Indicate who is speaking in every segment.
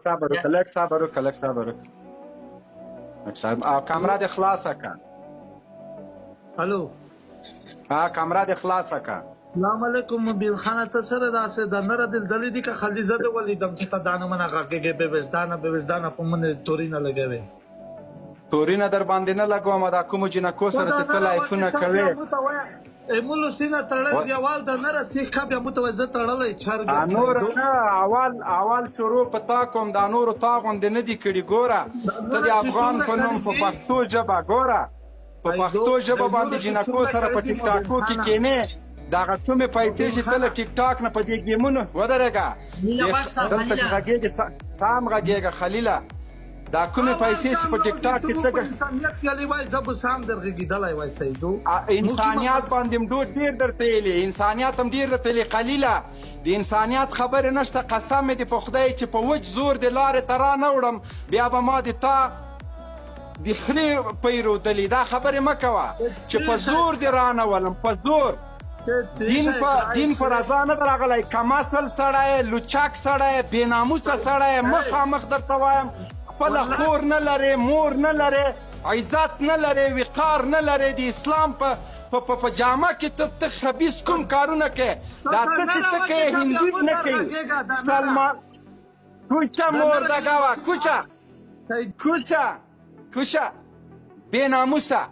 Speaker 1: صبر وکړه لږ صبر وکړه لږ صبر وکړه او کمره دې خلاصه کړه.
Speaker 2: الو
Speaker 1: کمره دې خلاصه کړه.
Speaker 2: السلام علیکم مبین خانه ته سره داسې د نره دلدلې دي که خلیزه دې ولیدم چې ته دانه منه غږېږې به وجدانه په منې تورینه لګوې
Speaker 1: تورینه در باندې نه لګوم دا کومو جنکو سره چې ته لایفونه کوې
Speaker 2: مولو سینه تړل دیوال د نره سیخ کا بیا موته زه تړلی چرګ
Speaker 1: نور نه اول شروع په تا کوم دا نورو تا غوندې نه دي کړي ګوره ته د افغان په نوم په پښتو ژبه ګوره په پښتو ژبه باندې جنکو سره په ټیک ټاکو کې کینې دغه څومې پیسې چې ته له ټیک ټاک نه په دې ګیمونو ودرېږه دلته چې غږېږې سام غږېږه خلیله دا کومې پیسې چې په ټیک ټاک کې څه
Speaker 2: انسانیت یلی وای زه به سام درغېږېدلی وای سیدو
Speaker 1: انسانیت باندې هم ډېر درته ویلي انسانیت هم ډېر درته ویلي خلیله د انسانیت خبرې نشته قسم مې دې په خدای چې په وچ زور د لارې ته را نه وړم بیا به ما د تا د خرې پیرودلي دا خبرې مه کوه چې په زور دې را نه ولم په زور دین په رضا نه راغلی کم اصل سړی لوچک سړی بېناموسه سړی مخامخ درته وایم خپله خور نه لرې مور نه لرې عزت نه لرې وقار نه لرې د اسلام په جامه کې ته خبیث کوم کارونه کوې دا څه چې ته کوې هندي نه کوي سلمان کوچه مردګه وه کوچه بېناموسه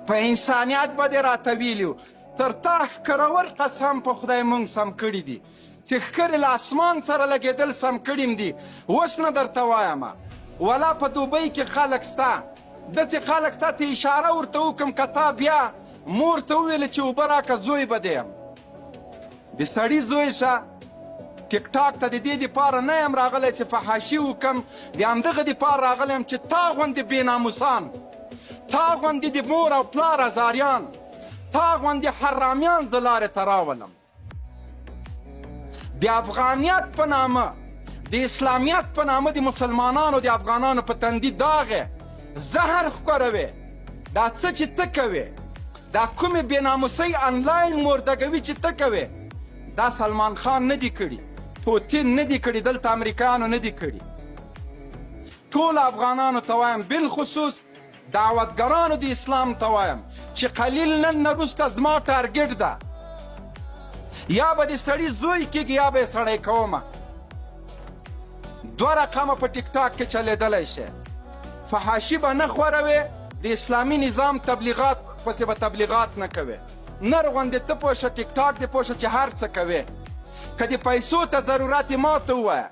Speaker 1: په انسانیت به دې راته ویلي تر تا ښکرور قسم په خدای مونږ سم کړي دي چې ښکرې له اسمان سره لګېدل سم کړي م دي اوس نه درته وایمه ولا په دوبۍ کې خلک سته داسې خلک سته چې اشاره ورته وکړم که تا بیا مور ته وویلې چې اوبه راکړه زوی به دې یم د سړي زوی شه ټیک ټاک ته د دې دپاره نه یم راغلی چې فحاشي وکړم د همدغه دپاره راغلی یم چې تا غوندې بېناموسان تا غوندې د مور او پلار ازاریان تا غوندې حرامیان زه لارې ته راولم د افغانیت په نامه د اسلامیت په نامه د مسلمانانو د افغانانو په تندي داغې زهر ښکروې دا څه چې ته کوې دا کومې بېناموسۍ انلاین مردګوي چې ته کوې دا سلمان خان نه دي کړي پوتین نه دي کړي دلته امریکایانو نه دي کړي ټول افغانانو ته وایم بالخصوص دعوتګرانو د اسلام ته وایم چې قلیل نن نه وروسته زما ټارګټ ده یا به د سړي زوی کېږي یا به یې سړی کومه دوه رقمه په ټیک ټاک کې چلېدلی شي فحاشي به نه خوروې د اسلامي نظام تبلیغات پسې به تبلیغات نه کوې نر غوندې ته پوه شه ټیک ټاک دې پوه شه چې هر څه کوې که د پیسو ته ضرورت یې ما ته ووایه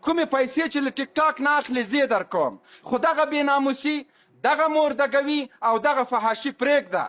Speaker 1: کومې پیسې چې له ټیک ټاک نه اخلې زه یې درکوم خو دغه بېناموسي دغه مردګوي او دغه فحاشي پرېږده